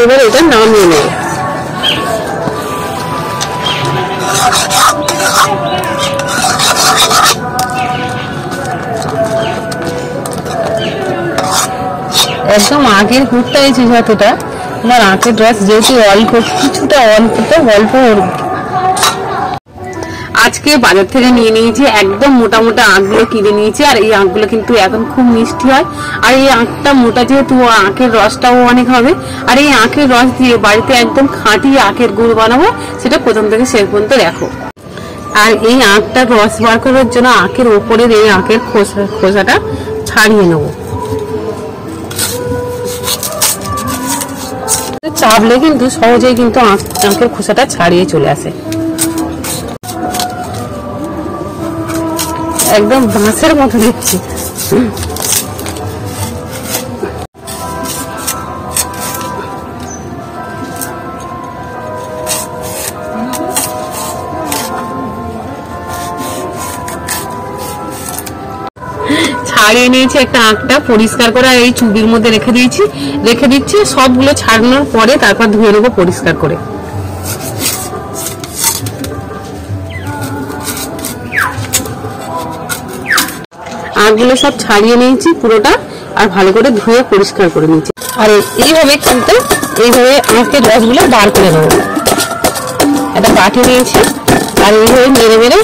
এবার এটা নামিয়ে নেব। একদম আগের গুড়টা এসে যতটা, আমার আখের রস যেহেতু অল্প, কিছুটা অল্প আজকে বাজার থেকে নিয়ে নিয়েছি, একদম মোটা মোটা আখগুলো কিনে নিয়েছি। আর এই আখগুলো কিন্তু এখন খুব মিষ্টি হয়। আর এই আখটা মোটা যেহেতু, আখের রসটাও অনেক হবে। আর এই আখের রস দিয়ে বাড়িতে একদম খাঁটি আখের গুড় বানাবো, সেটা প্রথম থেকে শেষ পর্যন্ত দেখো। আর এই আখটার রস বার করার জন্য আখের ওপরের এই আখের খোসাটা ছাড়িয়ে নেবো। চাপলে কিন্তু সহজেই কিন্তু আখের খোসাটা ছাড়িয়ে চলে আসে। একদম বাঁশের মতো দেখছি। ছাড়িয়ে নিয়েছি একটা আখটা পরিষ্কার করে, এই চুবির মধ্যে রেখে দিচ্ছি। সবগুলো ছাড়ানোর পরে তারপর ধুয়ে নেবো পরিষ্কার করে। আখগুলো সব ছাড়িয়ে নিয়েছি পুরোটা, আর ভালো করে ধুয়ে পরিষ্কার করে নিয়েছি। আর এইভাবে কিন্তু আখের রসগুলো বার করে নেবো। একটা বাটি নিয়েছি, আর এইভাবে মেরে মেরে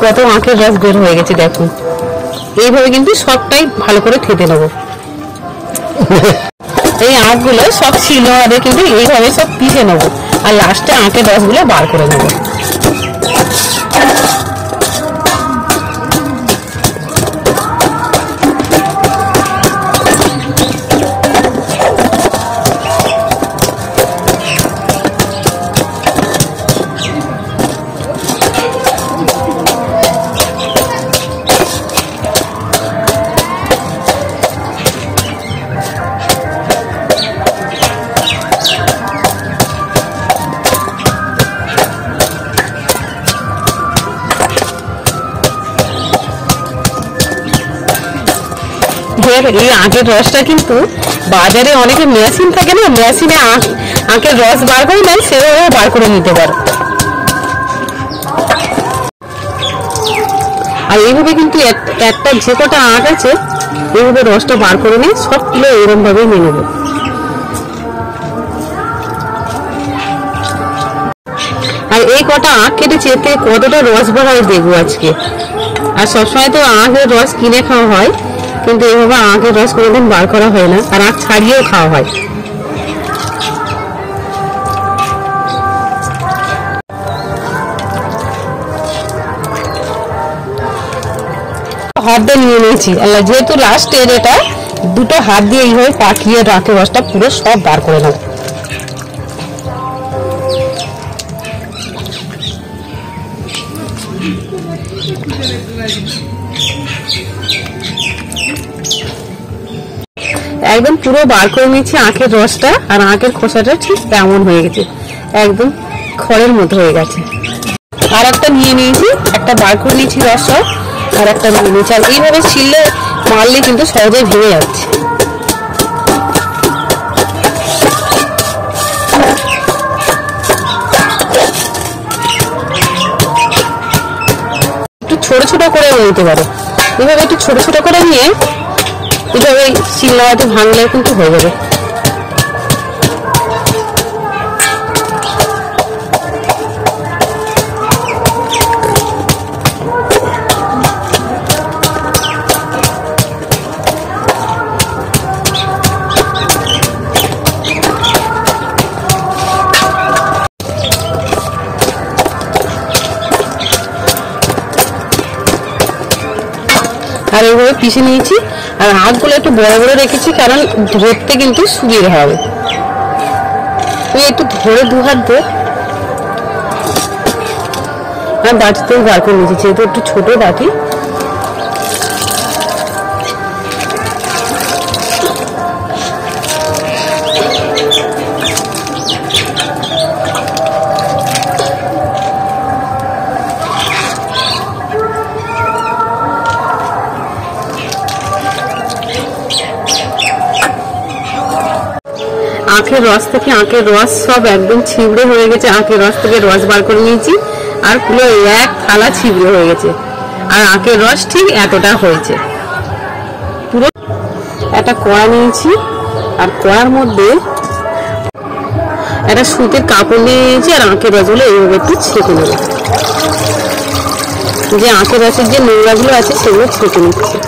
কত আখের রস বের হয়ে গেছে দেখুন। এইভাবে কিন্তু সবটাই ভালো করে ঠেতে নেবো। এই আখগুলো সব শিলনোড়াতে কিন্তু এইভাবে সব পিষে নেবো, আর লাস্টে আখের রসগুলো বার করে নেবো। এই আখের রসটা কিন্তু বাজারে অনেকে মেশিন থাকে না, মেশিনে আখের রস বার করে নেয়, সেভাবে বার করে নিতে পারো। আর এইভাবে কিন্তু একটা যে কটা আখ আছে এইভাবে রসটা বার করে নিয়ে সবগুলো এরকম ভাবে নিয়ে নেবো। আর এই কটা আখ কেটেছি, এতে কতটা রস বার হয় দেখবো আজকে। আর সবসময় তো আখের রস কিনে খাওয়া হয়, কিন্তু এইভাবে আখের রস কোনোদিন বার করা হয় না, আর আখ ছাড়িয়েও খাওয়া হয়। হাত দিয়ে নিয়ে নিয়েছি, যেহেতু লাস্টের এটা দুটো হাত দিয়ে এইভাবে পাকিয়ে আখের রসটা পুরো সব বার করে নেব। একদম পুরো বার করে নিয়েছি আখের রসটা, আর আখের খোসাটা ঠিক তেমন হয়ে গেছে, একদম খড়ের মতো হয়ে গেছে। আর একটা নিয়ে নিয়েছি, একটা বার করে নিয়েছি রসটা, আর একটা নিয়ে নিয়েছি। আর এইভাবে ছিলে মারলে কিন্তু সহজেই ভেঙে যাচ্ছে। একটু ছোট ছোট করে নিতে পারো, এইভাবে একটু ছোট ছোট করে নিয়ে এইভাবে শিলনোড়াতে ভাঙলে কিন্তু হয়ে যাবে। আর এইভাবে পিষে নিয়েছি, আর আখগুলো একটু বড় বড় রেখেছি, কারণ ধরতে কিন্তু সুবিধা হবে। তুই একটু ধরে দু হাত দে। আর বাটিতেও বার করে নিয়েছি, যেহেতু একটু ছোট বাটি। আখের রস থেকে আখের রস সব একদম ছিবড়ে হয়ে গেছে, আখের রস থেকে রস বার করে নিয়েছি আর পুরো এক থালা ছিবড়ে হয়ে গেছে। আর আখের রস ঠিক এতটা হয়েছে। পুরো একটা কড়া নিয়েছি আর কড়ার মধ্যে একটা সুতির কাপড় নিয়ে নিয়েছি আর আখের রসগুলো এইভাবে একটু ছেঁকে নেব। যে আখের রসের যে নোংরাগুলো আছে সেগুলো ছেঁকে নিচ্ছে।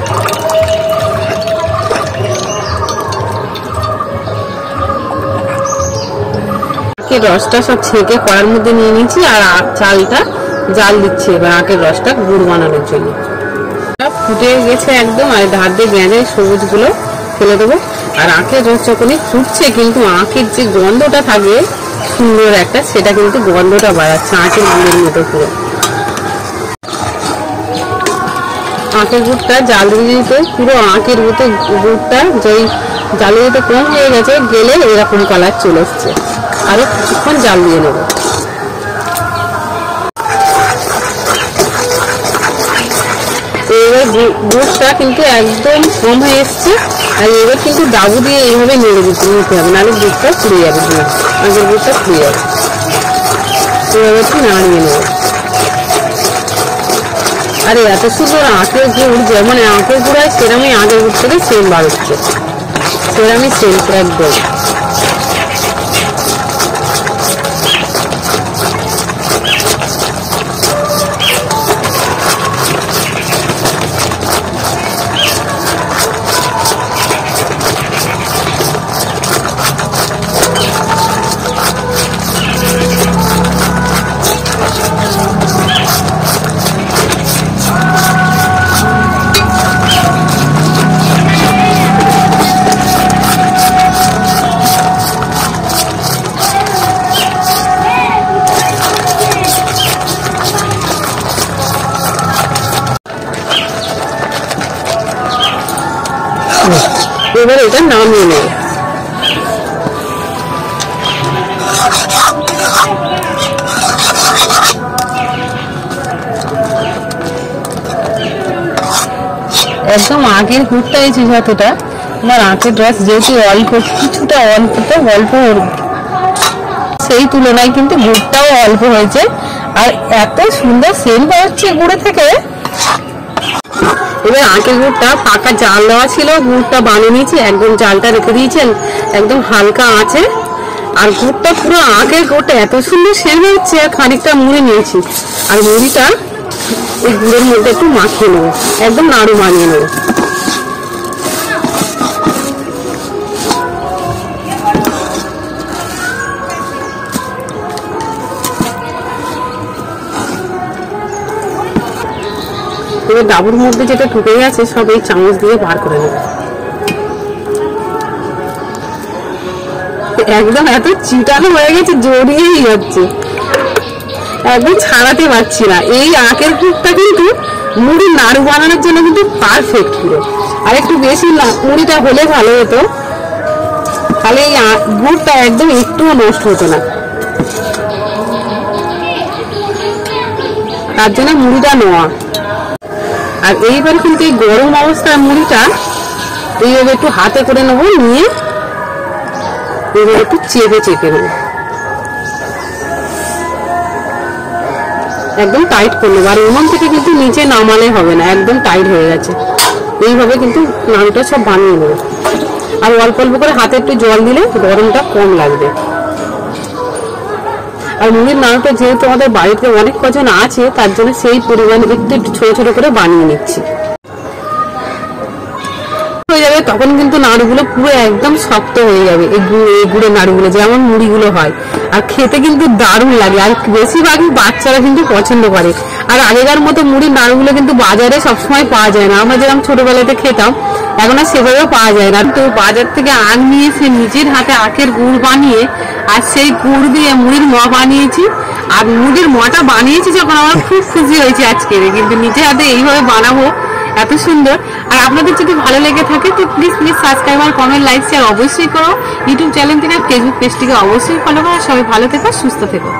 আখের রসটা সব ছেঁকে কড়ার মধ্যে নিয়ে নিয়েছি আর চালটা জাল দিচ্ছি এবার আখের রসটা গুড় বানানোর জন্য। ফুটে গেছে একদম, আর ধার দিয়ে পেঁয়াজের সবুজগুলো ফেলে দেবো। আর আখের রস যখনই ফুটছে কিন্তু আখের যে গন্ধটা থাকে সুন্দর একটা, সেটা কিন্তু গন্ধটা বাড়াচ্ছে আখের গুড়ের মতো পুরো। আখের গুড়টা জাল দিয়ে দিতে পুরো আখের মতো গুড়টা যেই জালে দিতে কম হয়ে গেছে গেলে এরকম কালার চলে এসছে। আরো কিছুক্ষণ জাল দিয়ে নেব। এবার গুড়টা কিন্তু একদম কম হয়ে এসছে আর এবার কিন্তু ডাবু দিয়ে এইভাবে নেড়ে দিতে নিতে হবে, নাহলে গুড়টা ফুরিয়ে যাবে, আগের গুড়টা ফুরিয়ে যাবে। এভাবে একটু নাড়িয়ে নেব। আরে এত সুন্দর আখের গুড়, যেমন আখের গুড় হয় সেরকমই আগের গুড় থেকে সেম বার হচ্ছে, সেরকমই সেম একদম। এবার এটা নামিয়ে নেব। একদম আগের গুড়টা এই যতটা, আমার আখের রস যেহেতু অল্প, কিছুটা অল্প সেই তুলনায় কিন্তু গুড়টাও অল্প হয়েছে আর এত সুন্দর সেন্ট হচ্ছে গুড়ে থেকে। এবার আখের গুড়টা পাকা জাল দেওয়া ছিল, গুড়টা বানিয়ে নিয়েছি, একদম জালটা রেখে দিয়েছেন একদম হালকা আছে। আর গুড়টা পুরো আখের গুড়টা এত সুন্দর সেন্ট হচ্ছে। খানিকটা মুড়ি নিয়েছি আর মুড়িটা এই গুড়ের মধ্যে একটু মাখিয়ে নেবো, একদম নাড়ু বানিয়ে নেবো। এবার ডাবুর মধ্যে যেটা ঢুকে গেছে সব এই চামচ দিয়ে বার করে নেব। একদম এত চিটানো হয়ে গেছে, জড়িয়েই যাচ্ছে, একদম ছাড়াতে পারছি না। এই আখের গুড়টা কিন্তু মুড়ির নাড়ু বানানোর জন্য কিন্তু পারফেক্ট পুরো। আর একটু বেশি মুড়িটা হলে ভালো হতো, তাহলে এই গুড়টা একদম একটুও নষ্ট হতো না। তার জন্য মুড়িটা নেওয়া। আর এইবার কিন্তু এই গরম অবস্থায় মুড়িটা এইভাবে একটু হাতে করে নেবো, নিয়ে এইভাবে একটু চেপে নেবো, একদম টাইট করে নেবো। আর উনুন থেকে কিন্তু নিচে নামালে হবে না, একদম টাইট হয়ে গেছে। এইভাবে কিন্তু নাড়ুটা সব বানিয়ে নেবো। আর অল্প অল্প করে হাতে একটু জল দিলে গরমটা কম লাগবে। আর মুড়ির নাড়ুটা যেহেতু আমাদের বাড়িতে অনেক কজন আছে তার জন্য সেই পরিমাণে একটু ছোট ছোট করে বানিয়ে নিচ্ছি। হয়ে যাবে তখন কিন্তু নাড়ুগুলো পুরো একদম শক্ত হয়ে যাবে, এই গুড়ের নাড়ুগুলো যেমন মুড়িগুলো হয়। আর খেতে কিন্তু দারুণ লাগে, আর বেশিরভাগই বাচ্চারা কিন্তু পছন্দ করে। আর আগেকার মতো মুড়ির নাড়ুগুলো কিন্তু বাজারে সবসময় পাওয়া যায় না। আমরা যেরকম ছোটবেলাতে খেতাম এখন আর সেভাবেও পাওয়া যায় না। তো বাজার থেকে আখ নিয়ে এসে নিজের হাতে আখের গুড় বানিয়ে আর সেই গুড় দিয়ে মুড়ির ম বানিয়েছি। আর মুড়ির মটা বানিয়েছি যখন আমার খুব খুশি হয়েছে আজকে, কিন্তু নিজের হাতে এইভাবে বানাবো এত সুন্দর। আর আপনাদের যদি ভালো লেগে থাকে তো প্লিজ সাবস্ক্রাইব আর কমেন্ট লাইক শেয়ার অবশ্যই করো। ইউটিউব চ্যানেল থেকে ফেসবুক পেজটিকে অবশ্যই ফলো করো। সবাই ভালো থেকো, সুস্থ থেকো।